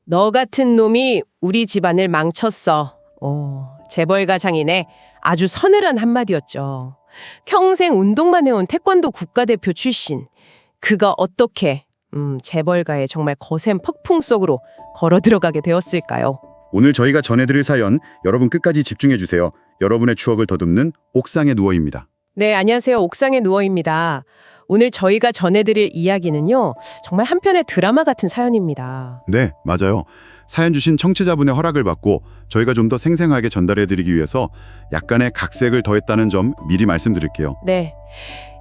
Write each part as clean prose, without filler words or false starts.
너 같은 놈이 우리 집안을 망쳤어. 재벌가 장인의 아주 서늘한 한마디였죠. 평생 운동만 해온 태권도 국가대표 출신. 그가 어떻게 재벌가의 정말 거센 폭풍 속으로 걸어 들어가게 되었을까요? 오늘 저희가 전해드릴 사연 여러분 끝까지 집중해주세요. 여러분의 추억을 더듬는 옥상에 누워입니다. 네, 안녕하세요. 옥상에 누워입니다. 오늘 저희가 전해드릴 이야기는요, 정말 한편의 드라마 같은 사연입니다. 네, 맞아요. 사연 주신 청취자분의 허락을 받고 저희가 좀 더 생생하게 전달해드리기 위해서 약간의 각색을 더했다는 점 미리 말씀드릴게요. 네,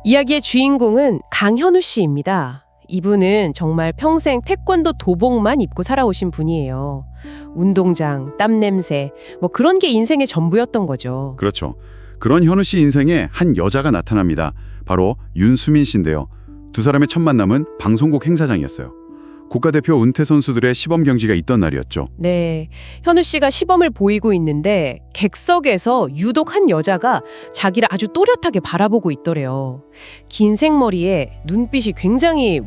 이야기의 주인공은 강현우 씨입니다. 이분은 정말 평생 태권도 도복만 입고 살아오신 분이에요. 운동장, 땀냄새, 그런 게 인생의 전부였던 거죠. 그렇죠. 그런 현우 씨 인생에 한 여자가 나타납니다. 바로 윤수민 씨인데요. 두 사람의 첫 만남은 방송국 행사장이었어요. 국가대표 은퇴 선수들의 시범 경기가 있던 날이었죠. 네, 현우 씨가 시범을 보이고 있는데 객석에서 유독 한 여자가 자기를 아주 또렷하게 바라보고 있더래요. 긴 생머리에 눈빛이 굉장히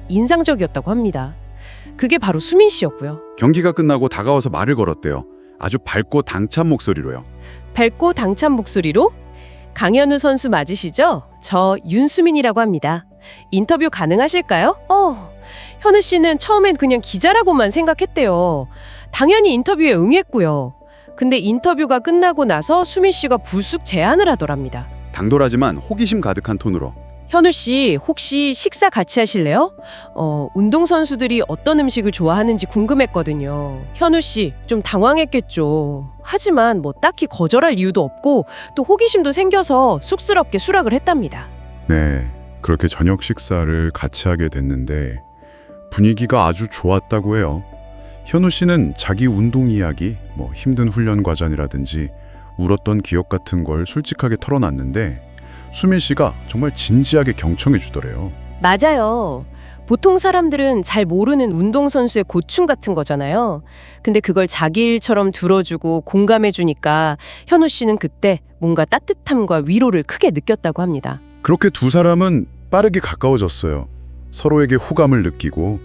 인상적이었다고 합니다. 그게 바로 수민 씨였고요. 경기가 끝나고 다가와서 말을 걸었대요. 아주 밝고 당찬 목소리로요. 밝고 당찬 목소리로? 강현우 선수 맞으시죠? 저 윤수민이라고 합니다. 인터뷰 가능하실까요? 현우 씨는 처음엔 그냥 기자라고만 생각했대요. 당연히 인터뷰에 응했고요. 근데 인터뷰가 끝나고 나서 수민 씨가 불쑥 제안을 하더랍니다. 당돌하지만 호기심 가득한 톤으로. 현우 씨, 혹시 식사 같이 하실래요? 운동선수들이 어떤 음식을 좋아하는지 궁금했거든요. 현우 씨, 좀 당황했겠죠. 하지만 딱히 거절할 이유도 없고 또 호기심도 생겨서 쑥스럽게 수락을 했답니다. 네, 그렇게 저녁 식사를 같이 하게 됐는데 분위기가 아주 좋았다고 해요. 현우 씨는 자기 운동 이야기, 힘든 훈련 과정이라든지 울었던 기억 같은 걸 솔직하게 털어놨는데 수민 씨가 정말 진지하게 경청해 주더래요. 맞아요. 보통 사람들은 잘 모르는 운동선수의 고충 같은 거잖아요. 근데 그걸 자기 일처럼 들어주고 공감해주니까 현우 씨는 그때 뭔가 따뜻함과 위로를 크게 느꼈다고 합니다. 그렇게 두 사람은 빠르게 가까워졌어요. 서로에게 호감을 느끼고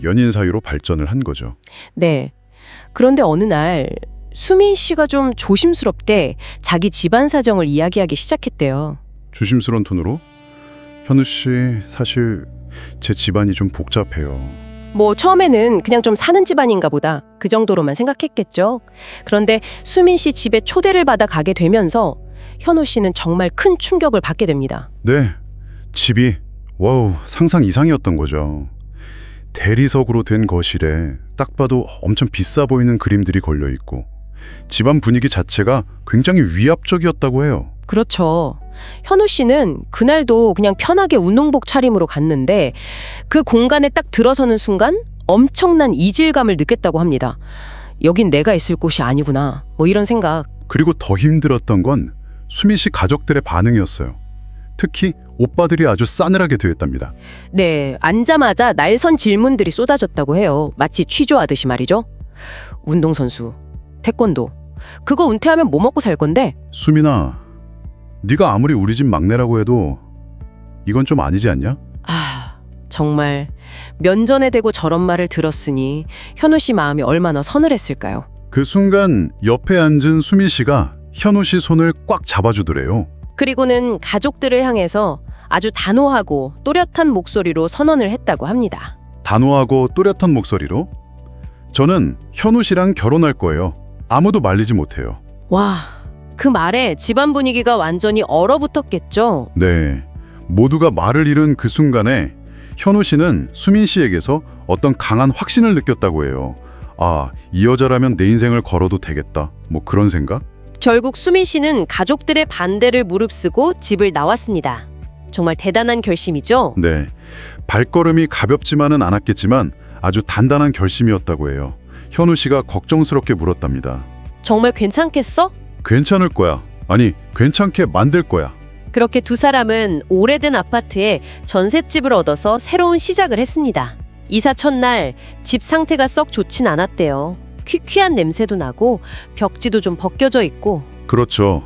연인 사이로 발전을 한 거죠. 네. 그런데 어느 날 수민 씨가 좀 조심스럽게 자기 집안 사정을 이야기하기 시작했대요. 조심스러운 톤으로 현우 씨, 사실 제 집안이 좀 복잡해요. 처음에는 그냥 좀 사는 집안인가 보다. 그 정도로만 생각했겠죠. 그런데 수민 씨 집에 초대를 받아 가게 되면서 현우 씨는 정말 큰 충격을 받게 됩니다. 네, 집이 상상 이상이었던 거죠. 대리석으로 된 거실에 딱 봐도 엄청 비싸 보이는 그림들이 걸려 있고 집안 분위기 자체가 굉장히 위압적이었다고 해요. 그렇죠. 현우 씨는 그날도 그냥 편하게 운동복 차림으로 갔는데 그 공간에 딱 들어서는 순간 엄청난 이질감을 느꼈다고 합니다. 여긴 내가 있을 곳이 아니구나. 이런 생각. 그리고 더 힘들었던 건 수민 씨 가족들의 반응이었어요. 특히 오빠들이 아주 싸늘하게 대했답니다. 네, 앉자마자 날선 질문들이 쏟아졌다고 해요. 마치 취조하듯이 말이죠. 운동선수, 태권도, 그거 은퇴하면 뭐 먹고 살 건데? 수민아, 네가 아무리 우리 집 막내라고 해도 이건 좀 아니지 않냐? 정말 면전에 대고 저런 말을 들었으니 현우 씨 마음이 얼마나 서늘했을까요? 그 순간 옆에 앉은 수민 씨가 현우 씨 손을 꽉 잡아주더래요. 그리고는 가족들을 향해서 아주 단호하고 또렷한 목소리로 선언을 했다고 합니다. 단호하고 또렷한 목소리로 저는 현우 씨랑 결혼할 거예요. 아무도 말리지 못해요. 와, 그 말에 집안 분위기가 완전히 얼어붙었겠죠? 네, 모두가 말을 잃은 그 순간에 현우 씨는 수민 씨에게서 어떤 강한 확신을 느꼈다고 해요. 이 여자라면 내 인생을 걸어도 되겠다. 그런 생각? 결국 수민 씨는 가족들의 반대를 무릅쓰고 집을 나왔습니다. 정말 대단한 결심이죠? 네, 발걸음이 가볍지만은 않았겠지만 아주 단단한 결심이었다고 해요. 현우 씨가 걱정스럽게 물었답니다. 정말 괜찮겠어? 괜찮을 거야. 아니, 괜찮게 만들 거야. 그렇게 두 사람은 오래된 아파트에 전셋집을 얻어서 새로운 시작을 했습니다. 이사 첫날 집 상태가 썩 좋진 않았대요. 퀴퀴한 냄새도 나고 벽지도 좀 벗겨져 있고. 그렇죠.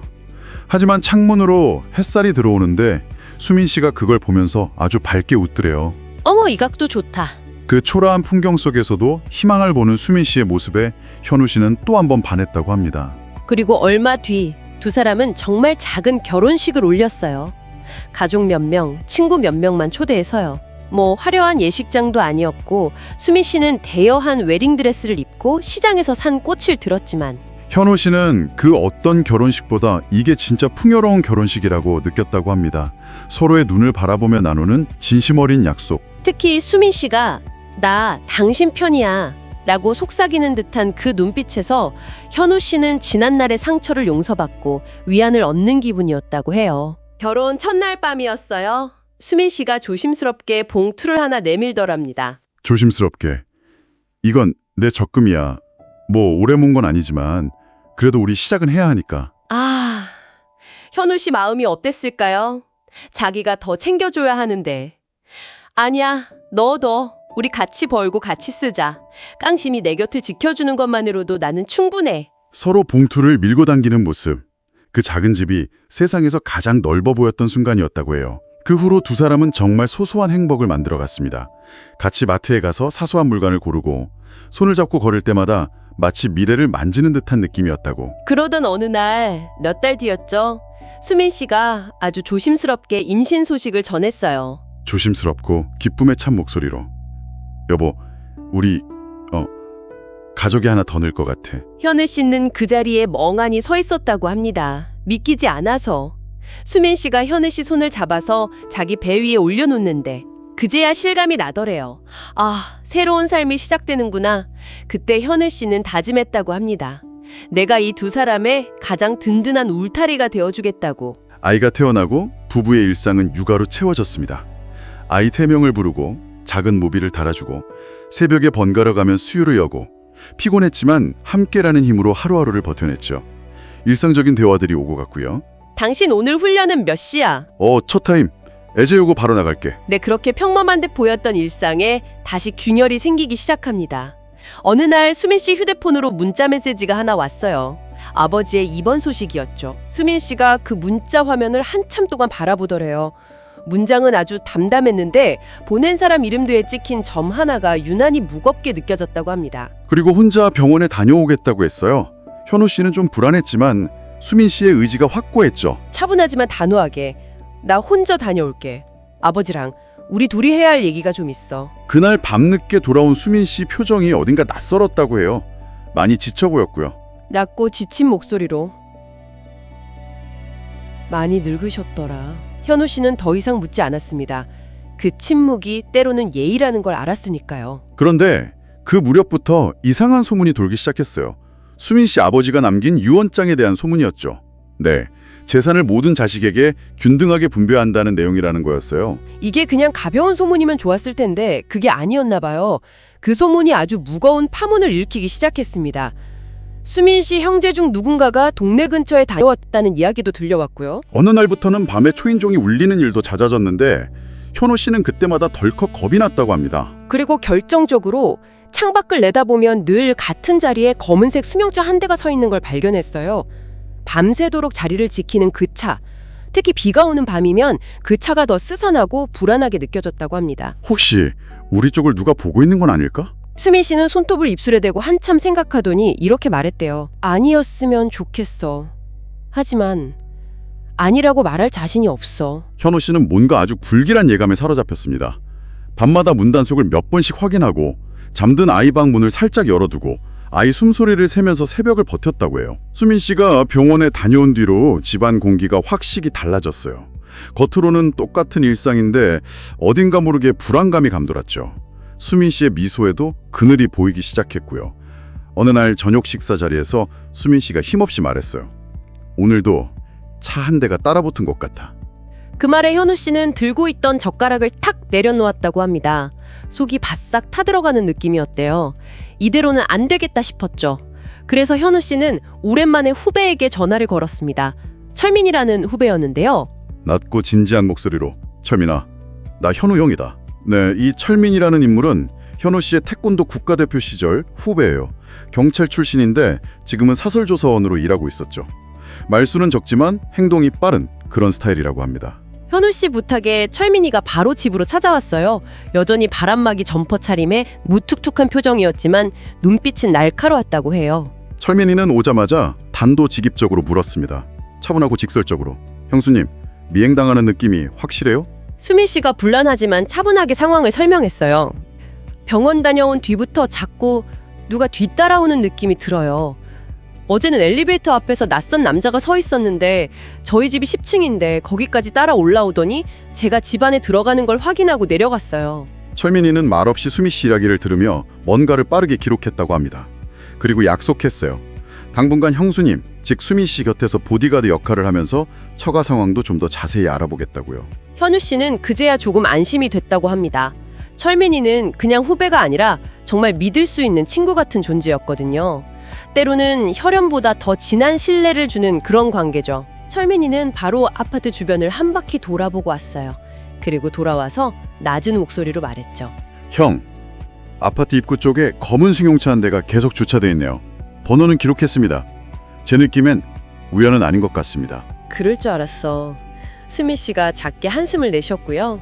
하지만 창문으로 햇살이 들어오는데 수민 씨가 그걸 보면서 아주 밝게 웃더래요. 어머, 이 각도 좋다. 그 초라한 풍경 속에서도 희망을 보는 수민 씨의 모습에 현우 씨는 또 한 번 반했다고 합니다. 그리고 얼마 뒤 두 사람은 정말 작은 결혼식을 올렸어요. 가족 몇 명, 친구 몇 명만 초대해서요. 뭐 화려한 예식장도 아니었고 수민 씨는 대여한 웨딩드레스를 입고 시장에서 산 꽃을 들었지만 현우 씨는 그 어떤 결혼식보다 이게 진짜 풍요로운 결혼식이라고 느꼈다고 합니다. 서로의 눈을 바라보며 나누는 진심 어린 약속. 특히 수민 씨가 나 당신 편이야 라고 속삭이는 듯한 그 눈빛에서 현우 씨는 지난날의 상처를 용서받고 위안을 얻는 기분이었다고 해요. 결혼 첫날 밤이었어요. 수민 씨가 조심스럽게 봉투를 하나 내밀더랍니다. 조심스럽게. 이건 내 적금이야. 뭐 오래 문 건 아니지만 그래도 우리 시작은 해야 하니까. 아, 현우 씨 마음이 어땠을까요? 자기가 더 챙겨줘야 하는데. 아니야, 넣어둬. 우리 같이 벌고 같이 쓰자. 깡심이 내 곁을 지켜주는 것만으로도 나는 충분해. 서로 봉투를 밀고 당기는 모습. 그 작은 집이 세상에서 가장 넓어 보였던 순간이었다고 해요. 그 후로 두 사람은 정말 소소한 행복을 만들어 갔습니다. 같이 마트에 가서 사소한 물건을 고르고 손을 잡고 걸을 때마다 마치 미래를 만지는 듯한 느낌이었다고. 그러던 어느 날 몇 달 뒤였죠. 수민 씨가 아주 조심스럽게 임신 소식을 전했어요. 조심스럽고 기쁨에 찬 목소리로. 여보, 우리 가족이 하나 더 늘 것 같아. 현우 씨는 그 자리에 멍하니 서 있었다고 합니다. 믿기지 않아서. 수민 씨가 현우 씨 손을 잡아서 자기 배 위에 올려놓는데 그제야 실감이 나더래요. 아, 새로운 삶이 시작되는구나. 그때 현우 씨는 다짐했다고 합니다. 내가 이 두 사람의 가장 든든한 울타리가 되어주겠다고. 아이가 태어나고 부부의 일상은 육아로 채워졌습니다. 아이 3명을 부르고 작은 모비를 달아주고 새벽에 번갈아 가면 수유를 여고 피곤했지만 함께라는 힘으로 하루하루를 버텨냈죠. 일상적인 대화들이 오고 갔고요. 당신 오늘 훈련은 몇 시야? 첫 타임. 애 재우고 바로 나갈게. 네, 그렇게 평범한 듯 보였던 일상에 다시 균열이 생기기 시작합니다. 어느 날 수민 씨 휴대폰으로 문자 메시지가 하나 왔어요. 아버지의 입원 소식이었죠. 수민 씨가 그 문자 화면을 한참 동안 바라보더래요. 문장은 아주 담담했는데 보낸 사람 이름도에 찍힌 점 하나가 유난히 무겁게 느껴졌다고 합니다. 그리고 혼자 병원에 다녀오겠다고 했어요. 현우 씨는 좀 불안했지만 수민 씨의 의지가 확고했죠. 차분하지만 단호하게 나 혼자 다녀올게. 아버지랑 우리 둘이 해야 할 얘기가 좀 있어. 그날 밤늦게 돌아온 수민 씨 표정이 어딘가 낯설었다고 해요. 많이 지쳐 보였고요. 낮고 지친 목소리로 많이 늙으셨더라. 현우 씨는 더 이상 묻지 않았습니다. 그 침묵이 때로는 예의라는 걸 알았으니까요. 그런데 그 무렵부터 이상한 소문이 돌기 시작했어요. 수민 씨 아버지가 남긴 유언장에 대한 소문이었죠. 네, 재산을 모든 자식에게 균등하게 분배한다는 내용이라는 거였어요. 이게 그냥 가벼운 소문이면 좋았을 텐데 그게 아니었나 봐요. 그 소문이 아주 무거운 파문을 일으키기 시작했습니다. 수민 씨 형제 중 누군가가 동네 근처에 다녀왔다는 이야기도 들려왔고요. 어느 날부터는 밤에 초인종이 울리는 일도 잦아졌는데 현우 씨는 그때마다 덜컥 겁이 났다고 합니다. 그리고 결정적으로 창밖을 내다보면 늘 같은 자리에 검은색 승용차 한 대가 서 있는 걸 발견했어요. 밤새도록 자리를 지키는 그 차. 특히 비가 오는 밤이면 그 차가 더 스산하고 불안하게 느껴졌다고 합니다. 혹시 우리 쪽을 누가 보고 있는 건 아닐까? 수민 씨는 손톱을 입술에 대고 한참 생각하더니 이렇게 말했대요. 아니었으면 좋겠어. 하지만 아니라고 말할 자신이 없어. 현우 씨는 뭔가 아주 불길한 예감에 사로잡혔습니다. 밤마다 문단속을 몇 번씩 확인하고 잠든 아이 방 문을 살짝 열어두고 아이 숨소리를 세면서 새벽을 버텼다고 해요. 수민 씨가 병원에 다녀온 뒤로 집안 공기가 확실히 달라졌어요. 겉으로는 똑같은 일상인데 어딘가 모르게 불안감이 감돌았죠. 수민 씨의 미소에도 그늘이 보이기 시작했고요. 어느 날 저녁 식사 자리에서 수민 씨가 힘없이 말했어요. 오늘도 차 한 대가 따라붙은 것 같아. 그 말에 현우 씨는 들고 있던 젓가락을 탁 내려놓았다고 합니다. 속이 바싹 타들어가는 느낌이었대요. 이대로는 안 되겠다 싶었죠. 그래서 현우 씨는 오랜만에 후배에게 전화를 걸었습니다. 철민이라는 후배였는데요. 낮고 진지한 목소리로 철민아, 나 현우 형이다. 네, 이 철민이라는 인물은 현우 씨의 태권도 국가대표 시절 후배예요. 경찰 출신인데 지금은 사설조사원으로 일하고 있었죠. 말수는 적지만 행동이 빠른 그런 스타일이라고 합니다. 현우 씨 부탁에 철민이가 바로 집으로 찾아왔어요. 여전히 바람막이 점퍼 차림에 무뚝뚝한 표정이었지만 눈빛은 날카로웠다고 해요. 철민이는 오자마자 단도직입적으로 물었습니다. 차분하고 직설적으로. 형수님, 미행당하는 느낌이 확실해요? 수민 씨가 불안하지만 차분하게 상황을 설명했어요. 병원 다녀온 뒤부터 자꾸 누가 뒤따라오는 느낌이 들어요. 어제는 엘리베이터 앞에서 낯선 남자가 서 있었는데 저희 집이 10층인데 거기까지 따라 올라오더니 제가 집 안에 들어가는 걸 확인하고 내려갔어요. 철민이는 말없이 수미 씨 이야기를 들으며 뭔가를 빠르게 기록했다고 합니다. 그리고 약속했어요. 당분간 형수님, 즉 수미 씨 곁에서 보디가드 역할을 하면서 처가 상황도 좀 더 자세히 알아보겠다고요. 현우 씨는 그제야 조금 안심이 됐다고 합니다. 철민이는 그냥 후배가 아니라 정말 믿을 수 있는 친구 같은 존재였거든요. 때로는 혈연보다 더 진한 신뢰를 주는 그런 관계죠. 철민이는 바로 아파트 주변을 한 바퀴 돌아보고 왔어요. 그리고 돌아와서 낮은 목소리로 말했죠. 형, 아파트 입구 쪽에 검은 승용차 한 대가 계속 주차돼 있네요. 번호는 기록했습니다. 제 느낌엔 우연은 아닌 것 같습니다. 그럴 줄 알았어. 수미 씨가 작게 한숨을 내셨고요.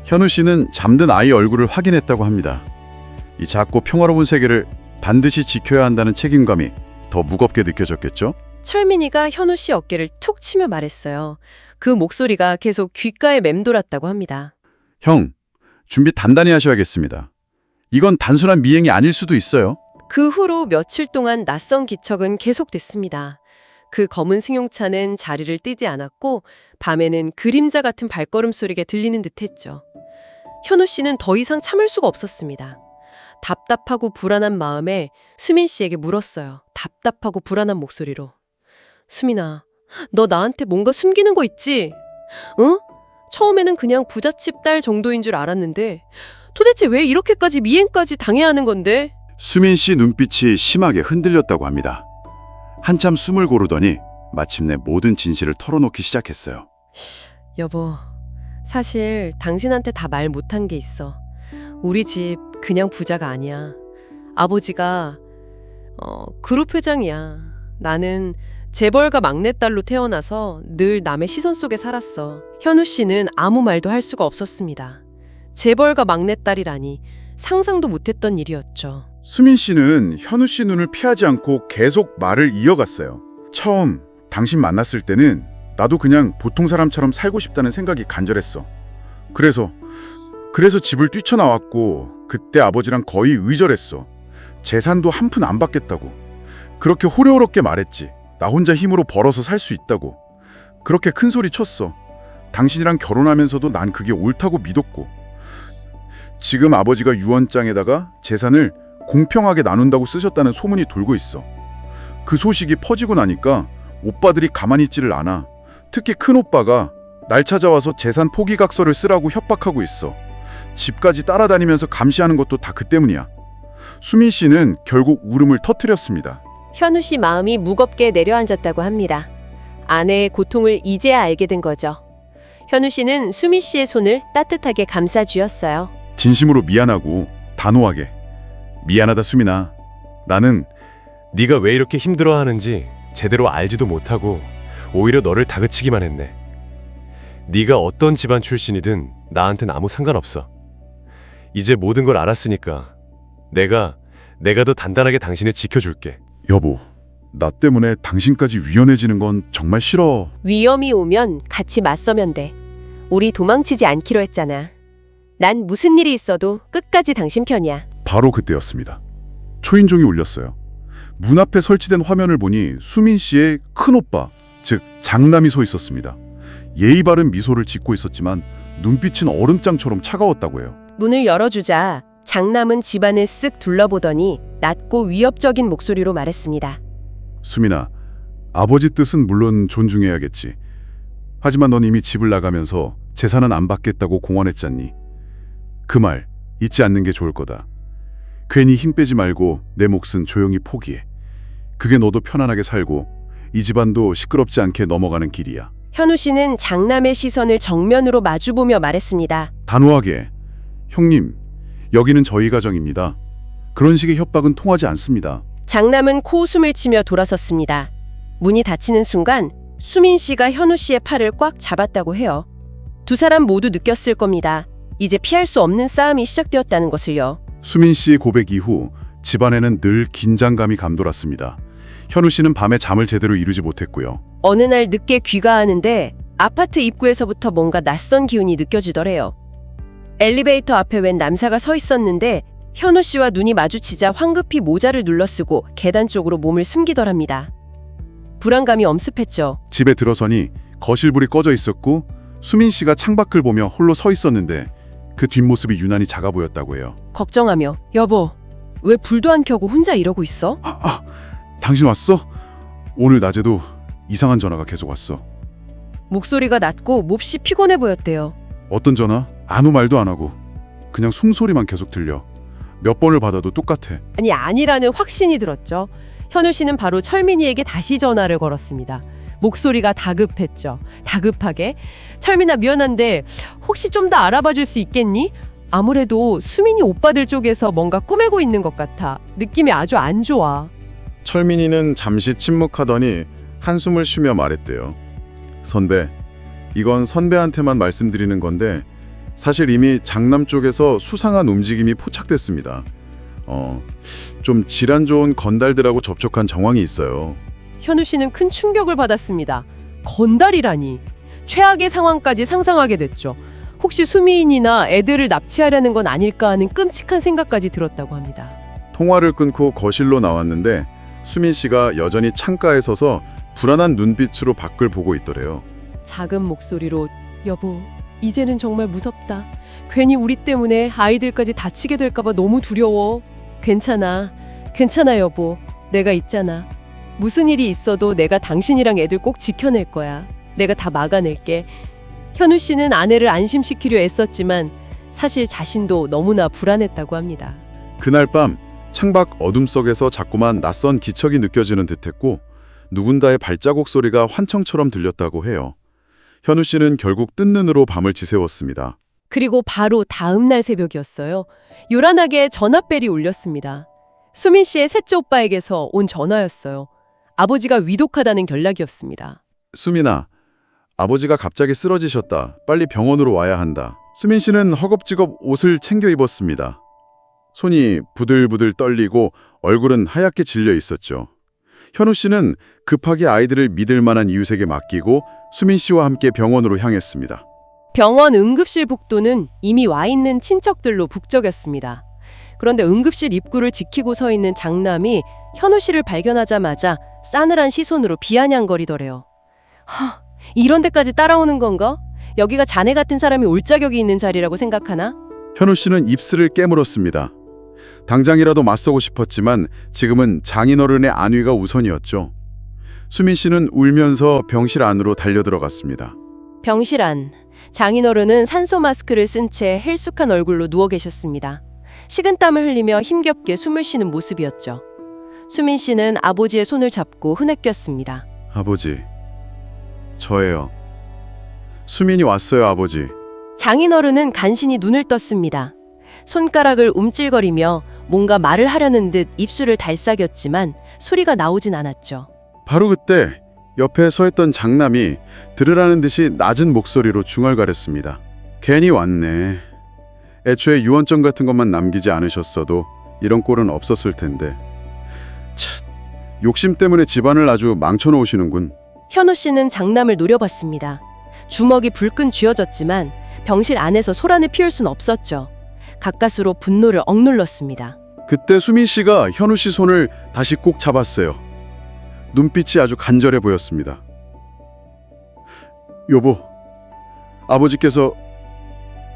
현우 씨는 잠든 아이 얼굴을 확인했다고 합니다. 이 작고 평화로운 세계를 반드시 지켜야 한다는 책임감이 더 무겁게 느껴졌겠죠? 철민이가 현우 씨 어깨를 툭 치며 말했어요. 그 목소리가 계속 귓가에 맴돌았다고 합니다. 형, 준비 단단히 하셔야겠습니다. 이건 단순한 미행이 아닐 수도 있어요. 그 후로 며칠 동안 낯선 기척은 계속됐습니다. 그 검은 승용차는 자리를 뜨지 않았고 밤에는 그림자 같은 발걸음 소리가 들리는 듯했죠. 현우 씨는 더 이상 참을 수가 없었습니다. 답답하고 불안한 마음에 수민 씨에게 물었어요. 답답하고 불안한 목소리로. 수민아, 너 나한테 뭔가 숨기는 거 있지? 응? 처음에는 그냥 부잣집 딸 정도인 줄 알았는데 도대체 왜 이렇게까지 미행까지 당해야 하는 건데? 수민 씨 눈빛이 심하게 흔들렸다고 합니다. 한참 숨을 고르더니 마침내 모든 진실을 털어놓기 시작했어요. 여보, 사실 당신한테 다 말 못한 게 있어. 우리 집 그냥 부자가 아니야. 아버지가 그룹 회장이야. 나는 재벌가 막내딸로 태어나서 늘 남의 시선 속에 살았어. 현우 씨는 아무 말도 할 수가 없었습니다. 재벌가 막내딸이라니 상상도 못했던 일이었죠. 수민 씨는 현우 씨 눈을 피하지 않고 계속 말을 이어갔어요. 처음 당신 만났을 때는 나도 그냥 보통 사람처럼 살고 싶다는 생각이 간절했어. 그래서 집을 뛰쳐나왔고 그때 아버지랑 거의 의절했어. 재산도 한 푼 안 받겠다고. 그렇게 호려롭게 말했지. 나 혼자 힘으로 벌어서 살 수 있다고. 그렇게 큰 소리 쳤어. 당신이랑 결혼하면서도 난 그게 옳다고 믿었고. 지금 아버지가 유언장에다가 재산을 공평하게 나눈다고 쓰셨다는 소문이 돌고 있어. 그 소식이 퍼지고 나니까 오빠들이 가만히 있지를 않아. 특히 큰오빠가 날 찾아와서 재산 포기각서를 쓰라고 협박하고 있어. 집까지 따라다니면서 감시하는 것도 다 그 때문이야. 수민 씨는 결국 울음을 터뜨렸습니다. 현우 씨 마음이 무겁게 내려앉았다고 합니다. 아내의 고통을 이제야 알게 된 거죠. 현우 씨는 수민 씨의 손을 따뜻하게 감싸주었어요. 진심으로 미안하고 단호하게. 미안하다 수민아. 나는 네가 왜 이렇게 힘들어하는지 제대로 알지도 못하고 오히려 너를 다그치기만 했네. 네가 어떤 집안 출신이든 나한텐 아무 상관없어. 이제 모든 걸 알았으니까 내가 더 단단하게 당신을 지켜줄게. 여보, 나 때문에 당신까지 위험해지는 건 정말 싫어. 위험이 오면 같이 맞서면 돼. 우리 도망치지 않기로 했잖아. 난 무슨 일이 있어도 끝까지 당신 편이야. 바로 그때였습니다. 초인종이 울렸어요. 문 앞에 설치된 화면을 보니 수민 씨의 큰오빠, 즉 장남이 서 있었습니다. 예의 바른 미소를 짓고 있었지만 눈빛은 얼음장처럼 차가웠다고 해요. 문을 열어주자 장남은 집안을 쓱 둘러보더니 낮고 위협적인 목소리로 말했습니다. 수민아, 아버지 뜻은 물론 존중해야겠지. 하지만 넌 이미 집을 나가면서 재산은 안 받겠다고 공언했잖니. 그 말 잊지 않는 게 좋을 거다. 괜히 힘 빼지 말고 내 몫은 조용히 포기해. 그게 너도 편안하게 살고 이 집안도 시끄럽지 않게 넘어가는 길이야. 현우 씨는 장남의 시선을 정면으로 마주보며 말했습니다. 단호하게. 형님, 여기는 저희 가정입니다. 그런 식의 협박은 통하지 않습니다. 장남은 코웃음을 치며 돌아섰습니다. 문이 닫히는 순간 수민 씨가 현우 씨의 팔을 꽉 잡았다고 해요. 두 사람 모두 느꼈을 겁니다. 이제 피할 수 없는 싸움이 시작되었다는 것을요. 수민 씨의 고백 이후 집안에는 늘 긴장감이 감돌았습니다. 현우 씨는 밤에 잠을 제대로 이루지 못했고요. 어느 날 늦게 귀가하는데 아파트 입구에서부터 뭔가 낯선 기운이 느껴지더래요. 엘리베이터 앞에 웬 남사가 서 있었는데 현우 씨와 눈이 마주치자 황급히 모자를 눌러쓰고 계단 쪽으로 몸을 숨기더랍니다. 불안감이 엄습했죠. 집에 들어서니 거실불이 꺼져 있었고 수민 씨가 창밖을 보며 홀로 서 있었는데 그 뒷모습이 유난히 작아 보였다고 해요. 걱정하며 여보, 왜 불도 안 켜고 혼자 이러고 있어? 당신 왔어? 오늘 낮에도 이상한 전화가 계속 왔어. 목소리가 낮고 몹시 피곤해 보였대요. 어떤 전화? 아무 말도 안 하고 그냥 숨소리만 계속 들려. 몇 번을 받아도 똑같아. 아니 아니라는 확신이 들었죠. 현우 씨는 바로 철민이에게 다시 전화를 걸었습니다. 목소리가 다급했죠. 다급하게. 철민아 미안한데 혹시 좀 더 알아봐 줄 수 있겠니? 아무래도 수민이 오빠들 쪽에서 뭔가 꾸매고 있는 것 같아. 느낌이 아주 안 좋아. 철민이는 잠시 침묵하더니 한숨을 쉬며 말했대요. 선배, 이건 선배한테만 말씀드리는 건데 사실 이미 장남 쪽에서 수상한 움직임이 포착됐습니다. 좀 질환 좋은 건달들하고 접촉한 정황이 있어요. 현우 씨는 큰 충격을 받았습니다. 건달이라니. 최악의 상황까지 상상하게 됐죠. 혹시 수민이나 애들을 납치하려는 건 아닐까 하는 끔찍한 생각까지 들었다고 합니다. 통화를 끊고 거실로 나왔는데 수민 씨가 여전히 창가에 서서 불안한 눈빛으로 밖을 보고 있더래요. 작은 목소리로 여보, 이제는 정말 무섭다. 괜히 우리 때문에 아이들까지 다치게 될까봐 너무 두려워. 괜찮아. 괜찮아 여보. 내가 있잖아. 무슨 일이 있어도 내가 당신이랑 애들 꼭 지켜낼 거야. 내가 다 막아낼게. 현우 씨는 아내를 안심시키려 애썼지만 사실 자신도 너무나 불안했다고 합니다. 그날 밤 창밖 어둠 속에서 자꾸만 낯선 기척이 느껴지는 듯했고 누군가의 발자국 소리가 환청처럼 들렸다고 해요. 현우 씨는 결국 뜬 눈으로 밤을 지새웠습니다. 그리고 바로 다음 날 새벽이었어요. 요란하게 전화벨이 울렸습니다. 수민 씨의 셋째 오빠에게서 온 전화였어요. 아버지가 위독하다는 연락이었습니다. 수민아, 아버지가 갑자기 쓰러지셨다. 빨리 병원으로 와야 한다. 수민 씨는 허겁지겁 옷을 챙겨 입었습니다. 손이 부들부들 떨리고 얼굴은 하얗게 질려 있었죠. 현우 씨는 급하게 아이들을 믿을 만한 이웃에게 맡기고 수민 씨와 함께 병원으로 향했습니다. 병원 응급실 복도는 이미 와 있는 친척들로 북적였습니다. 그런데 응급실 입구를 지키고 서 있는 장남이 현우 씨를 발견하자마자 싸늘한 시선으로 비아냥거리더래요. 이런 데까지 따라오는 건가? 여기가 자네 같은 사람이 올 자격이 있는 자리라고 생각하나? 현우 씨는 입술을 깨물었습니다. 당장이라도 맞서고 싶었지만 지금은 장인어른의 안위가 우선이었죠. 수민 씨는 울면서 병실 안으로 달려들어갔습니다. 병실 안. 장인어른은 산소 마스크를 쓴 채 헬쑥한 얼굴로 누워 계셨습니다. 식은땀을 흘리며 힘겹게 숨을 쉬는 모습이었죠. 수민 씨는 아버지의 손을 잡고 흐느꼈습니다. 아버지, 저예요. 수민이 왔어요, 아버지. 장인어른은 간신히 눈을 떴습니다. 손가락을 움찔거리며 뭔가 말을 하려는 듯 입술을 달싹였지만 소리가 나오진 않았죠. 바로 그때 옆에 서 있던 장남이 들으라는 듯이 낮은 목소리로 중얼거렸습니다. 괜히 왔네. 애초에 유언장 같은 것만 남기지 않으셨어도 이런 꼴은 없었을 텐데. 참, 욕심 때문에 집안을 아주 망쳐놓으시는군. 현우 씨는 장남을 노려봤습니다. 주먹이 불끈 쥐어졌지만 병실 안에서 소란을 피울 순 없었죠. 가까스로 분노를 억눌렀습니다. 그때 수민 씨가 현우 씨 손을 다시 꼭 잡았어요. 눈빛이 아주 간절해 보였습니다. 여보, 아버지께서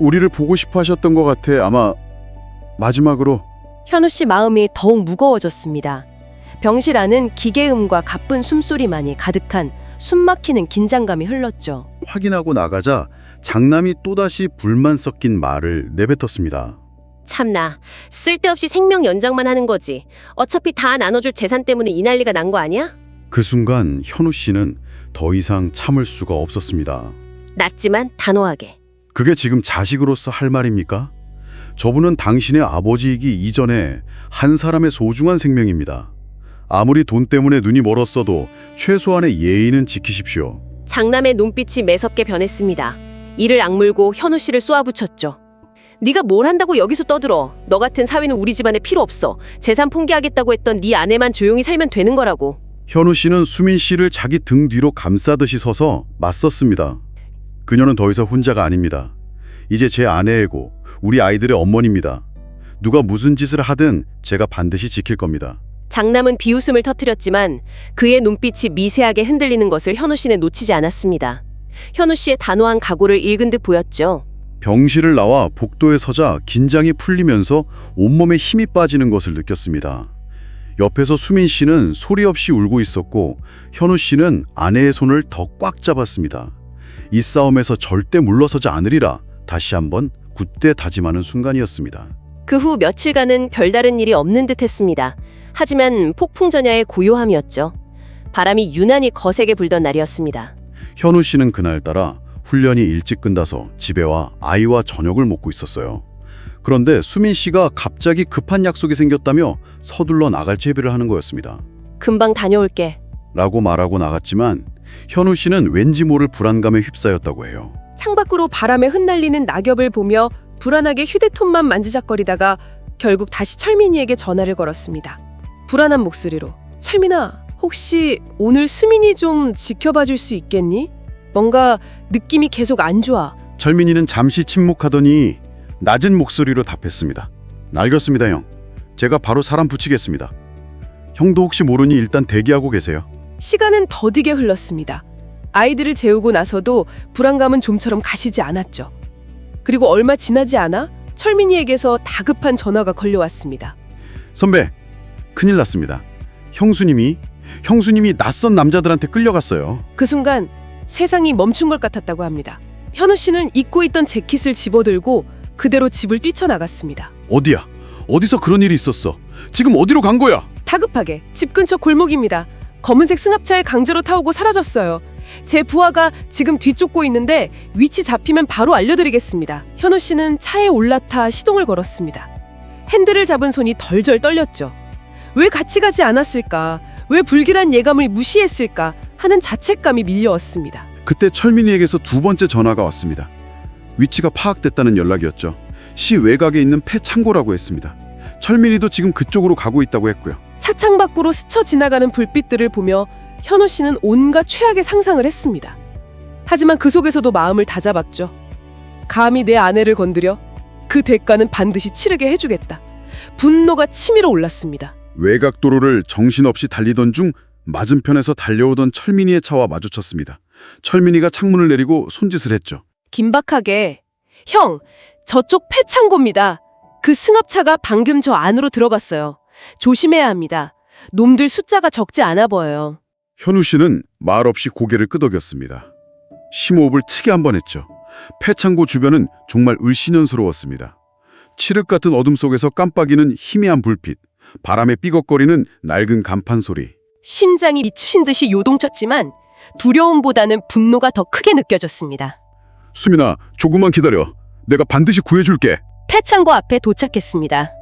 우리를 보고 싶어 하셨던 것 같아. 아마 마지막으로. 현우 씨 마음이 더욱 무거워졌습니다. 병실 안은 기계음과 가쁜 숨소리만이 가득한 숨막히는 긴장감이 흘렀죠. 확인하고 나가자 장남이 또다시 불만 섞인 말을 내뱉었습니다. 참나, 쓸데없이 생명 연장만 하는 거지. 어차피 다 나눠줄 재산 때문에 이 난리가 난 거 아니야? 그 순간 현우 씨는 더 이상 참을 수가 없었습니다. 낮지만 단호하게. 그게 지금 자식으로서 할 말입니까? 저분은 당신의 아버지이기 이전에 한 사람의 소중한 생명입니다. 아무리 돈 때문에 눈이 멀었어도 최소한의 예의는 지키십시오. 장남의 눈빛이 매섭게 변했습니다. 이를 악물고 현우 씨를 쏘아붙였죠. 네가 뭘 한다고 여기서 떠들어. 너 같은 사위는 우리 집안에 필요 없어. 재산 포기하겠다고 했던 네 아내만 조용히 살면 되는 거라고. 현우 씨는 수민 씨를 자기 등 뒤로 감싸듯이 서서 맞섰습니다. 그녀는 더 이상 혼자가 아닙니다. 이제 제 아내이고 우리 아이들의 어머니입니다. 누가 무슨 짓을 하든 제가 반드시 지킬 겁니다. 장남은 비웃음을 터뜨렸지만 그의 눈빛이 미세하게 흔들리는 것을 현우 씨는 놓치지 않았습니다. 현우 씨의 단호한 각오를 읽은 듯 보였죠. 병실을 나와 복도에 서자 긴장이 풀리면서 온몸에 힘이 빠지는 것을 느꼈습니다. 옆에서 수민 씨는 소리 없이 울고 있었고 현우 씨는 아내의 손을 더 꽉 잡았습니다. 이 싸움에서 절대 물러서지 않으리라 다시 한번 굳게 다짐하는 순간이었습니다. 그 후 며칠간은 별다른 일이 없는 듯했습니다. 하지만 폭풍전야의 고요함이었죠. 바람이 유난히 거세게 불던 날이었습니다. 현우 씨는 그날따라 훈련이 일찍 끝나서 집에 와 아이와 저녁을 먹고 있었어요. 그런데 수민 씨가 갑자기 급한 약속이 생겼다며 서둘러 나갈 채비를 하는 거였습니다. 금방 다녀올게. 라고 말하고 나갔지만 현우 씨는 왠지 모를 불안감에 휩싸였다고 해요. 창밖으로 바람에 흩날리는 낙엽을 보며 불안하게 휴대폰만 만지작거리다가 결국 다시 철민이에게 전화를 걸었습니다. 불안한 목소리로 철민아, 혹시 오늘 수민이 좀 지켜봐 줄 수 있겠니? 뭔가 느낌이 계속 안 좋아. 철민이는 잠시 침묵하더니 낮은 목소리로 답했습니다. 알겠습니다, 형. 제가 바로 사람 붙이겠습니다. 형도 혹시 모르니 일단 대기하고 계세요. 시간은 더디게 흘렀습니다. 아이들을 재우고 나서도 불안감은 좀처럼 가시지 않았죠. 그리고 얼마 지나지 않아 철민이에게서 다급한 전화가 걸려왔습니다. 선배, 큰일 났습니다. 형수님이 낯선 남자들한테 끌려갔어요. 그 순간 세상이 멈춘 것 같았다고 합니다. 현우 씨는 입고 있던 재킷을 집어들고 그대로 집을 뛰쳐나갔습니다. 어디야? 어디서 그런 일이 있었어? 지금 어디로 간 거야? 다급하게 집 근처 골목입니다. 검은색 승합차에 강제로 타오고 사라졌어요. 제 부하가 지금 뒤쫓고 있는데 위치 잡히면 바로 알려드리겠습니다. 현우 씨는 차에 올라타 시동을 걸었습니다. 핸들을 잡은 손이 덜덜 떨렸죠. 왜 같이 가지 않았을까? 왜 불길한 예감을 무시했을까? 하는 자책감이 밀려왔습니다. 그때 철민이에게서 두 번째 전화가 왔습니다. 위치가 파악됐다는 연락이었죠. 시 외곽에 있는 폐 창고라고 했습니다. 철민이도 지금 그쪽으로 가고 있다고 했고요. 차창 밖으로 스쳐 지나가는 불빛들을 보며 현우 씨는 온갖 최악의 상상을 했습니다. 하지만 그 속에서도 마음을 다잡았죠. 감히 내 아내를 건드려 그 대가는 반드시 치르게 해주겠다. 분노가 치밀어 올랐습니다. 외곽도로를 정신없이 달리던 중 맞은편에서 달려오던 철민이의 차와 마주쳤습니다. 철민이가 창문을 내리고 손짓을 했죠. 긴박하게 형, 저쪽 폐창고입니다. 그 승합차가 방금 저 안으로 들어갔어요. 조심해야 합니다. 놈들 숫자가 적지 않아 보여요. 현우 씨는 말없이 고개를 끄덕였습니다. 심호흡을 크게 한 번 했죠. 폐창고 주변은 정말 을씨년스러웠습니다. 칠흑 같은 어둠 속에서 깜빡이는 희미한 불빛, 바람에 삐걱거리는 낡은 간판 소리. 심장이 미친 듯이 요동쳤지만 두려움보다는 분노가 더 크게 느껴졌습니다. 수민아, 조금만 기다려. 내가 반드시 구해줄게. 폐창고 앞에 도착했습니다.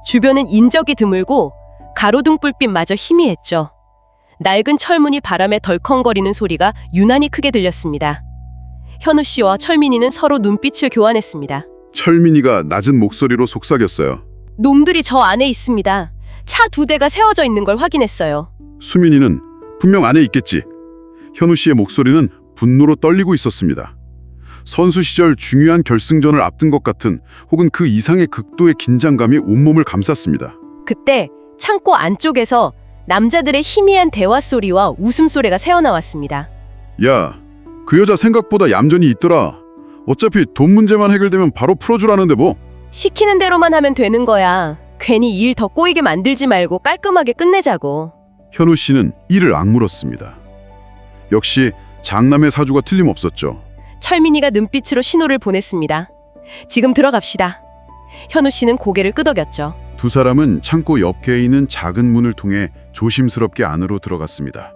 주변은 인적이 드물고 가로등 불빛마저 희미했죠. 낡은 철문이 바람에 덜컹거리는 소리가 유난히 크게 들렸습니다. 현우 씨와 철민이는 서로 눈빛을 교환했습니다. 철민이가 낮은 목소리로 속삭였어요. 놈들이 저 안에 있습니다. 차 2대가 세워져 있는 걸 확인했어요. 수민이는 분명 안에 있겠지. 현우 씨의 목소리는 분노로 떨리고 있었습니다. 선수 시절 중요한 결승전을 앞둔 것 같은 혹은 그 이상의 극도의 긴장감이 온몸을 감쌌습니다. 그때 창고 안쪽에서 남자들의 희미한 대화 소리와 웃음소리가 새어나왔습니다. 야, 그 여자 생각보다 얌전히 있더라. 어차피 돈 문제만 해결되면 바로 풀어주라는데 뭐. 시키는 대로만 하면 되는 거야. 괜히 일 더 꼬이게 만들지 말고 깔끔하게 끝내자고. 현우 씨는 이를 악물었습니다. 역시 장남의 사주가 틀림없었죠. 철민이가 눈빛으로 신호를 보냈습니다. 지금 들어갑시다. 현우 씨는 고개를 끄덕였죠. 두 사람은 창고 옆에 있는 작은 문을 통해 조심스럽게 안으로 들어갔습니다.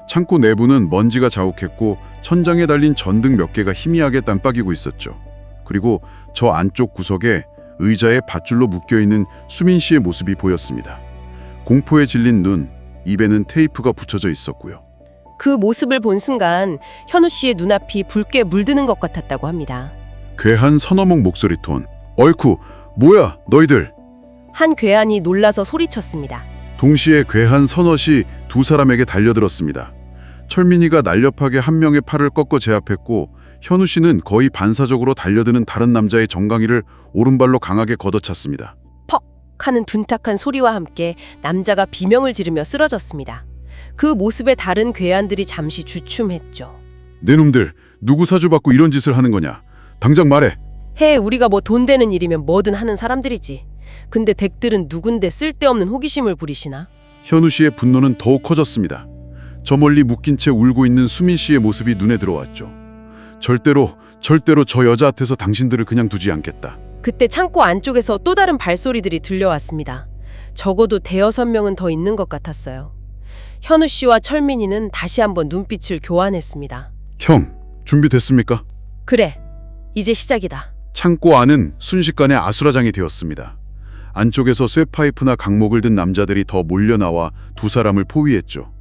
창고 내부는 먼지가 자욱했고 천장에 달린 전등 몇 개가 희미하게 깜빡이고 있었죠. 그리고 저 안쪽 구석에 의자에 밧줄로 묶여있는 수민 씨의 모습이 보였습니다. 공포에 질린 눈, 입에는 테이프가 붙여져 있었고요. 그 모습을 본 순간 현우 씨의 눈앞이 붉게 물드는 것 같았다고 합니다. 괴한 선어목 목소리 톤. 어이쿠, 뭐야, 너희들. 한 괴한이 놀라서 소리쳤습니다. 동시에 괴한 선엇이 두 사람에게 달려들었습니다. 철민이가 날렵하게 한 명의 팔을 꺾어 제압했고 현우 씨는 거의 반사적으로 달려드는 다른 남자의 정강이를 오른발로 강하게 걷어찼습니다. 퍽 하는 둔탁한 소리와 함께 남자가 비명을 지르며 쓰러졌습니다. 그 모습에 다른 괴한들이 잠시 주춤했죠. 내 놈들, 누구 사주받고 이런 짓을 하는 거냐? 당장 말해. 우리가 뭐 돈 되는 일이면 뭐든 하는 사람들이지. 근데 댁들은 누군데 쓸데없는 호기심을 부리시나? 현우 씨의 분노는 더욱 커졌습니다. 저 멀리 묶인 채 울고 있는 수민 씨의 모습이 눈에 들어왔죠. 절대로 저 여자한테서 당신들을 그냥 두지 않겠다. 그때 창고 안쪽에서 또 다른 발소리들이 들려왔습니다. 적어도 대여섯 명은 더 있는 것 같았어요. 현우 씨와 철민이는 다시 한번 눈빛을 교환했습니다. 형, 준비됐습니까? 그래, 이제 시작이다. 창고 안은 순식간에 아수라장이 되었습니다. 안쪽에서 쇠파이프나 강목을 든 남자들이 더 몰려나와 두 사람을 포위했죠.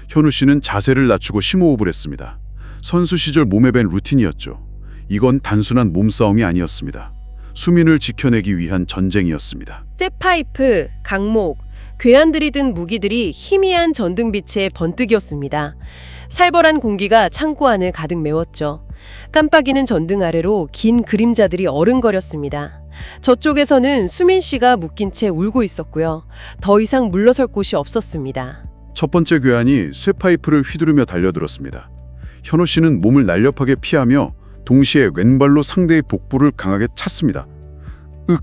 현우 씨는 자세를 낮추고 심호흡을 했습니다. 선수 시절 몸에 밴 루틴이었죠. 이건 단순한 몸싸움이 아니었습니다. 수민을 지켜내기 위한 전쟁이었습니다. 쇠파이프, 강목, 괴한들이 든 무기들이 희미한 전등빛의 번뜩이었습니다. 살벌한 공기가 창고 안을 가득 메웠죠. 깜빡이는 전등 아래로 긴 그림자들이 어른거렸습니다. 저쪽에서는 수민 씨가 묶인 채 울고 있었고요. 더 이상 물러설 곳이 없었습니다. 첫 번째 괴한이 쇠파이프를 휘두르며 달려들었습니다. 현우 씨는 몸을 날렵하게 피하며 동시에 왼발로 상대의 복부를 강하게 찼습니다. 윽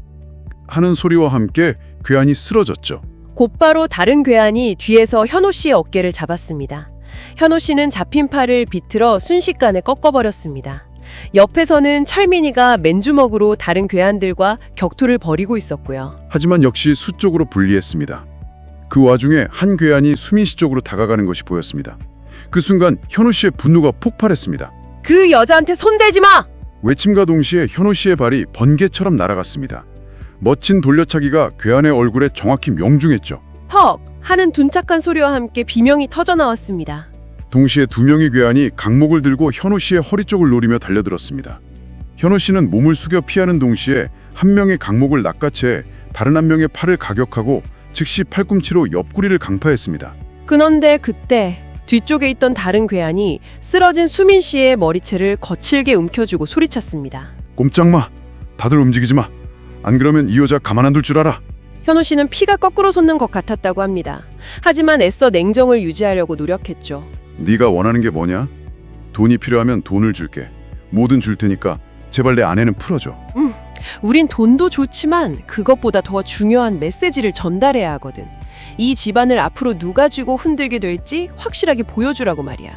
하는 소리와 함께 괴한이 쓰러졌죠. 곧바로 다른 괴한이 뒤에서 현우 씨의 어깨를 잡았습니다. 현우 씨는 잡힌 팔을 비틀어 순식간에 꺾어버렸습니다. 옆에서는 철민이가 맨주먹으로 다른 괴한들과 격투를 벌이고 있었고요. 하지만 역시 수적으로 불리했습니다. 그 와중에 한 괴한이 수민 씨 쪽으로 다가가는 것이 보였습니다. 그 순간 현우 씨의 분노가 폭발했습니다. 그 여자한테 손대지 마! 외침과 동시에 현우 씨의 발이 번개처럼 날아갔습니다. 멋진 돌려차기가 괴한의 얼굴에 정확히 명중했죠. 헉! 하는 둔착한 소리와 함께 비명이 터져나왔습니다. 동시에 두 명의 괴한이 강목을 들고 현우 씨의 허리 쪽을 노리며 달려들었습니다. 현우 씨는 몸을 숙여 피하는 동시에 한 명의 강목을 낚아채 다른 한 명의 팔을 가격하고 즉시 팔꿈치로 옆구리를 강파했습니다. 그런데 그때 뒤쪽에 있던 다른 괴한이 쓰러진 수민 씨의 머리채를 거칠게 움켜쥐고 소리쳤습니다. 꼼짝 마! 다들 움직이지 마! 안 그러면 이 여자 가만 안 둘 줄 알아! 현우 씨는 피가 거꾸로 솟는 것 같았다고 합니다. 하지만 애써 냉정을 유지하려고 노력했죠. 네가 원하는 게 뭐냐? 돈이 필요하면 돈을 줄게. 뭐든 줄 테니까 제발 내 아내는 풀어줘. 우린 돈도 좋지만 그것보다 더 중요한 메시지를 전달해야 하거든. 이 집안을 앞으로 누가 쥐고 흔들게 될지 확실하게 보여주라고 말이야.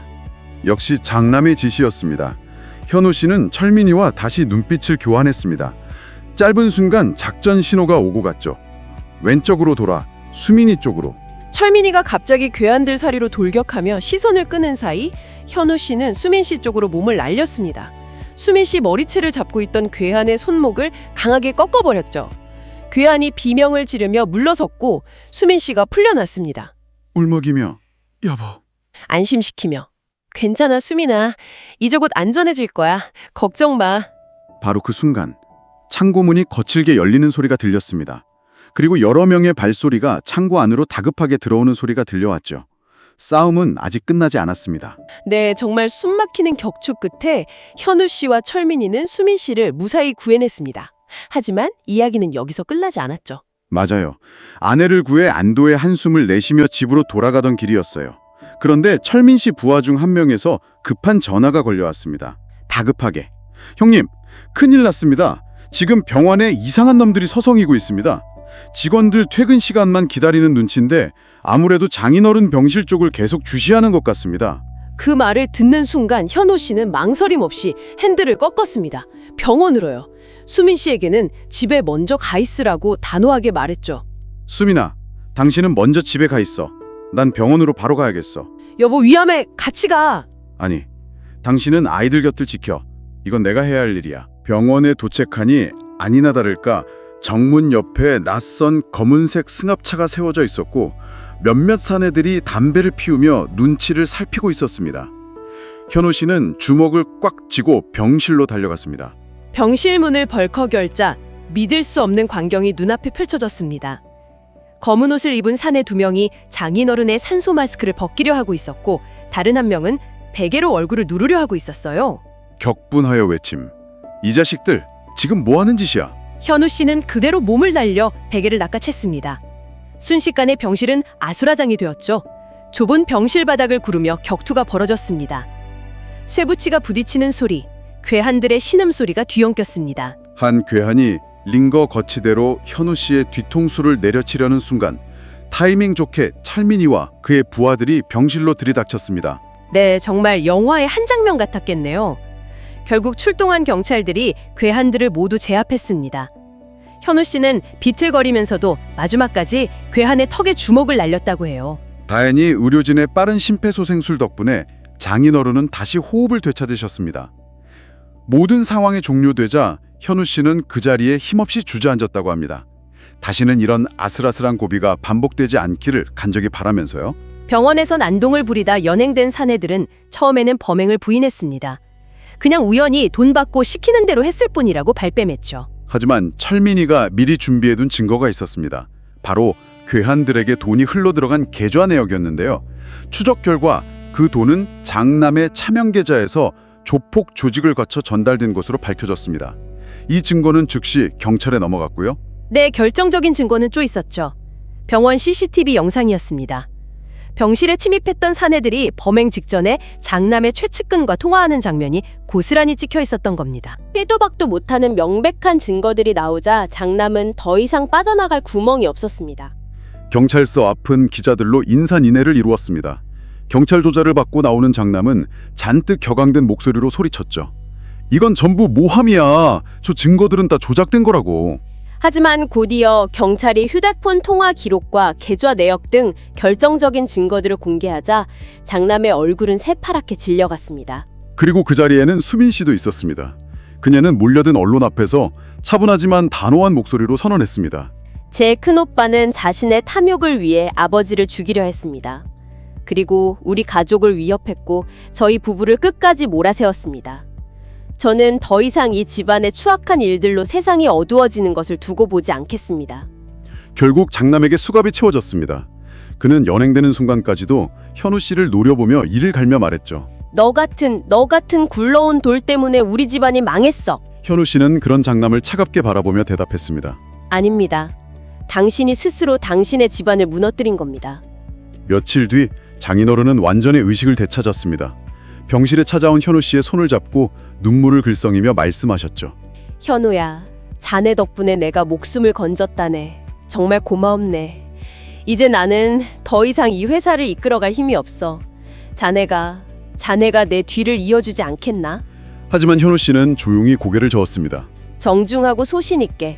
역시 장남의 지시였습니다. 현우 씨는 철민이와 다시 눈빛을 교환했습니다. 짧은 순간 작전 신호가 오고 갔죠. 왼쪽으로 돌아 수민이 쪽으로. 철민이가 갑자기 괴한들 사리로 돌격하며 시선을 끄는 사이 현우 씨는 수민 씨 쪽으로 몸을 날렸습니다. 수민 씨 머리채를 잡고 있던 괴한의 손목을 강하게 꺾어버렸죠. 괴한이 비명을 지르며 물러섰고 수민 씨가 풀려났습니다. 울먹이며 여보. 안심시키며 괜찮아 수민아. 이제 곧 안전해질 거야. 걱정 마. 바로 그 순간 창고문이 거칠게 열리는 소리가 들렸습니다. 그리고 여러 명의 발소리가 창고 안으로 다급하게 들어오는 소리가 들려왔죠. 싸움은 아직 끝나지 않았습니다. 네, 정말 숨막히는 격추 끝에 현우 씨와 철민이는 수민 씨를 무사히 구해냈습니다. 하지만 이야기는 여기서 끝나지 않았죠. 맞아요. 아내를 구해 안도의 한숨을 내쉬며 집으로 돌아가던 길이었어요. 그런데 철민 씨 부하 중 한 명에서 급한 전화가 걸려왔습니다. 다급하게. 형님, 큰일 났습니다. 지금 병원에 이상한 놈들이 서성이고 있습니다. 직원들 퇴근 시간만 기다리는 눈치인데 아무래도 장인어른 병실 쪽을 계속 주시하는 것 같습니다. 그 말을 듣는 순간 현우 씨는 망설임 없이 핸들을 꺾었습니다. 병원으로요. 수민 씨에게는 집에 먼저 가 있으라고 단호하게 말했죠. 수민아, 당신은 먼저 집에 가 있어. 난 병원으로 바로 가야겠어. 여보 위험해. 같이 가. 아니, 당신은 아이들 곁을 지켜. 이건 내가 해야 할 일이야. 병원에 도착하니 아니나 다를까 정문 옆에 낯선 검은색 승합차가 세워져 있었고 몇몇 사내들이 담배를 피우며 눈치를 살피고 있었습니다. 현우 씨는 주먹을 꽉 쥐고 병실로 달려갔습니다. 병실 문을 벌컥 열자 믿을 수 없는 광경이 눈앞에 펼쳐졌습니다. 검은 옷을 입은 사내 2명이 장인어른의 산소 마스크를 벗기려 하고 있었고 다른 한 명은 베개로 얼굴을 누르려 하고 있었어요. 격분하여 외침. 이 자식들 지금 뭐 하는 짓이야? 현우 씨는 그대로 몸을 날려 베개를 낚아챘습니다. 순식간에 병실은 아수라장이 되었죠. 좁은 병실 바닥을 구르며 격투가 벌어졌습니다. 쇠붙이가 부딪히는 소리, 괴한들의 신음소리가 뒤엉켰습니다. 한 괴한이 링거 거치대로 현우 씨의 뒤통수를 내려치려는 순간 타이밍 좋게 찰민이와 그의 부하들이 병실로 들이닥쳤습니다. 네, 정말 영화의 한 장면 같았겠네요. 결국 출동한 경찰들이 괴한들을 모두 제압했습니다. 현우 씨는 비틀거리면서도 마지막까지 괴한의 턱에 주먹을 날렸다고 해요. 다행히 의료진의 빠른 심폐소생술 덕분에 장인어른은 다시 호흡을 되찾으셨습니다. 모든 상황이 종료되자 현우 씨는 그 자리에 힘없이 주저앉았다고 합니다. 다시는 이런 아슬아슬한 고비가 반복되지 않기를 간절히 바라면서요. 병원에서 난동을 부리다 연행된 사내들은 처음에는 범행을 부인했습니다. 그냥 우연히 돈 받고 시키는 대로 했을 뿐이라고 발뺌했죠. 하지만 철민이가 미리 준비해둔 증거가 있었습니다. 바로 괴한들에게 돈이 흘러들어간 계좌 내역이었는데요. 추적 결과 그 돈은 장남의 차명 계좌에서 조폭 조직을 거쳐 전달된 것으로 밝혀졌습니다. 이 증거는 즉시 경찰에 넘어갔고요. 네, 결정적인 증거는 또 있었죠. 병원 CCTV 영상이었습니다. 병실에 침입했던 사내들이 범행 직전에 장남의 최측근과 통화하는 장면이 고스란히 찍혀 있었던 겁니다. 빼도 박도 못하는 명백한 증거들이 나오자 장남은 더 이상 빠져나갈 구멍이 없었습니다. 경찰서 앞은 기자들로 인산인해를 이루었습니다. 경찰 조사를 받고 나오는 장남은 잔뜩 격앙된 목소리로 소리쳤죠. 이건 전부 모함이야. 저 증거들은 다 조작된 거라고. 하지만 곧이어 경찰이 휴대폰 통화 기록과 계좌 내역 등 결정적인 증거들을 공개하자 장남의 얼굴은 새파랗게 질려갔습니다. 그리고 그 자리에는 수민 씨도 있었습니다. 그녀는 몰려든 언론 앞에서 차분하지만 단호한 목소리로 선언했습니다. 제 큰오빠는 자신의 탐욕을 위해 아버지를 죽이려 했습니다. 그리고 우리 가족을 위협했고 저희 부부를 끝까지 몰아세웠습니다. 저는 더 이상 이 집안의 추악한 일들로 세상이 어두워지는 것을 두고 보지 않겠습니다. 결국 장남에게 수갑이 채워졌습니다. 그는 연행되는 순간까지도 현우 씨를 노려보며 이를 갈며 말했죠. 너 같은 굴러온 돌 때문에 우리 집안이 망했어. 현우 씨는 그런 장남을 차갑게 바라보며 대답했습니다. 아닙니다. 당신이 스스로 당신의 집안을 무너뜨린 겁니다. 며칠 뒤 장인어른은 완전히 의식을 되찾았습니다. 병실에 찾아온 현우 씨의 손을 잡고 눈물을 글썽이며 말씀하셨죠. 현우야, 자네 덕분에 내가 목숨을 건졌다네. 정말 고마웠네. 이제 나는 더 이상 이 회사를 이끌어갈 힘이 없어. 자네가 내 뒤를 이어주지 않겠나? 하지만 현우 씨는 조용히 고개를 저었습니다. 정중하고 소신 있게.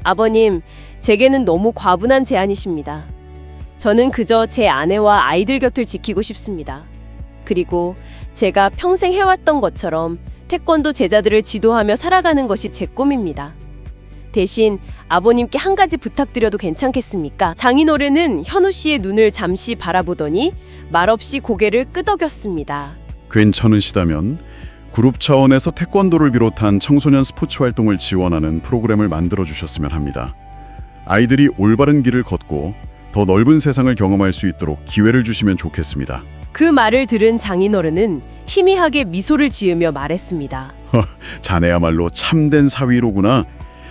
아버님, 제게는 너무 과분한 제안이십니다. 저는 그저 제 아내와 아이들 곁을 지키고 싶습니다. 그리고 제가 평생 해왔던 것처럼 태권도 제자들을 지도하며 살아가는 것이 제 꿈입니다. 대신 아버님께 한 가지 부탁드려도 괜찮겠습니까? 장인어른은 현우 씨의 눈을 잠시 바라보더니 말없이 고개를 끄덕였습니다. 괜찮으시다면 그룹 차원에서 태권도를 비롯한 청소년 스포츠 활동을 지원하는 프로그램을 만들어 주셨으면 합니다. 아이들이 올바른 길을 걷고 더 넓은 세상을 경험할 수 있도록 기회를 주시면 좋겠습니다. 그 말을 들은 장인어른은 희미하게 미소를 지으며 말했습니다. 자네야말로 참된 사위로구나.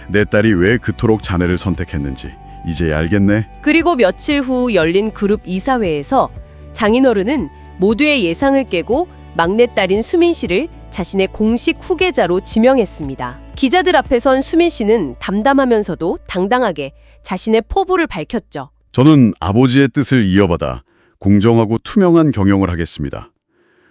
내 딸이 왜 그토록 자네를 선택했는지 이제야 알겠네. 그리고 며칠 후 열린 그룹 이사회에서 장인어른은 모두의 예상을 깨고 막내딸인 수민 씨를 자신의 공식 후계자로 지명했습니다. 기자들 앞에 선 수민 씨는 담담하면서도 당당하게 자신의 포부를 밝혔죠. 저는 아버지의 뜻을 이어받아 공정하고 투명한 경영을 하겠습니다.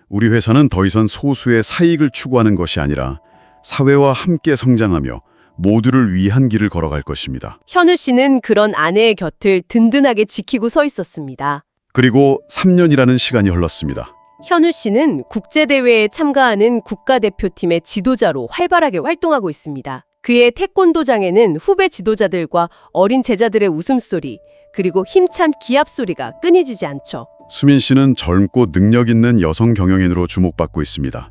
우리 회사는 더 이상 소수의 사익을 추구하는 것이 아니라 사회와 함께 성장하며 모두를 위한 길을 걸어갈 것입니다. 현우 씨는 그런 아내의 곁을 든든하게 지키고 서 있었습니다. 그리고 3년이라는 시간이 흘렀습니다. 현우 씨는 국제대회에 참가하는 국가대표팀의 지도자로 활발하게 활동하고 있습니다. 그의 태권도장에는 후배 지도자들과 어린 제자들의 웃음소리, 그리고 힘찬 기합 소리가 끊이지지 않죠. 수민 씨는 젊고 능력 있는 여성 경영인으로 주목받고 있습니다.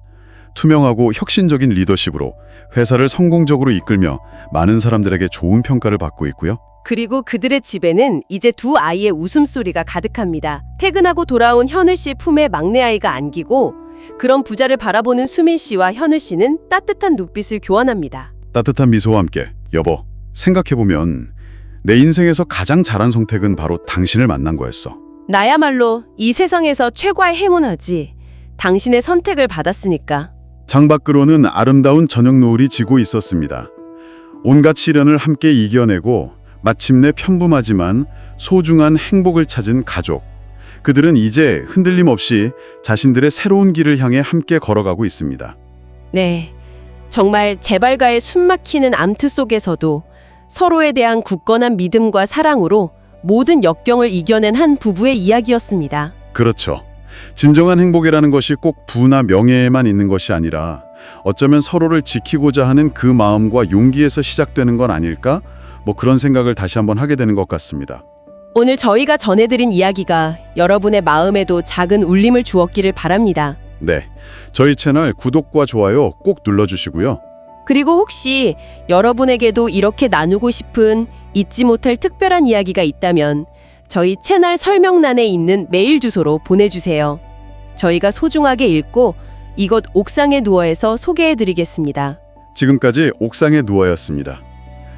투명하고 혁신적인 리더십으로 회사를 성공적으로 이끌며 많은 사람들에게 좋은 평가를 받고 있고요. 그리고 그들의 집에는 이제 두 아이의 웃음소리가 가득합니다. 퇴근하고 돌아온 현우 씨 품에 막내 아이가 안기고 그런 부자를 바라보는 수민 씨와 현우 씨는 따뜻한 눈빛을 교환합니다. 따뜻한 미소와 함께 여보, 생각해보면 내 인생에서 가장 잘한 선택은 바로 당신을 만난 거였어. 나야말로 이 세상에서 최고의 행운하지. 당신의 선택을 받았으니까. 창밖으로는 아름다운 저녁 노을이 지고 있었습니다. 온갖 시련을 함께 이겨내고 마침내 평범하지만 소중한 행복을 찾은 가족. 그들은 이제 흔들림 없이 자신들의 새로운 길을 향해 함께 걸어가고 있습니다. 네, 정말 재발과의 숨막히는 암투 속에서도 서로에 대한 굳건한 믿음과 사랑으로 모든 역경을 이겨낸 한 부부의 이야기였습니다. 그렇죠. 진정한 행복이라는 것이 꼭 부나 명예에만 있는 것이 아니라 어쩌면 서로를 지키고자 하는 그 마음과 용기에서 시작되는 건 아닐까? 그런 생각을 다시 한번 하게 되는 것 같습니다. 오늘 저희가 전해드린 이야기가 여러분의 마음에도 작은 울림을 주었기를 바랍니다. 네, 저희 채널 구독과 좋아요 꼭 눌러주시고요. 그리고 혹시 여러분에게도 이렇게 나누고 싶은 잊지 못할 특별한 이야기가 있다면 저희 채널 설명란에 있는 메일 주소로 보내주세요. 저희가 소중하게 읽고 이곳 옥상에 누워에서 소개해드리겠습니다. 지금까지 옥상에 누워였습니다.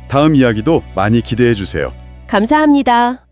다음 이야기도 많이 기대해 주세요. 감사합니다.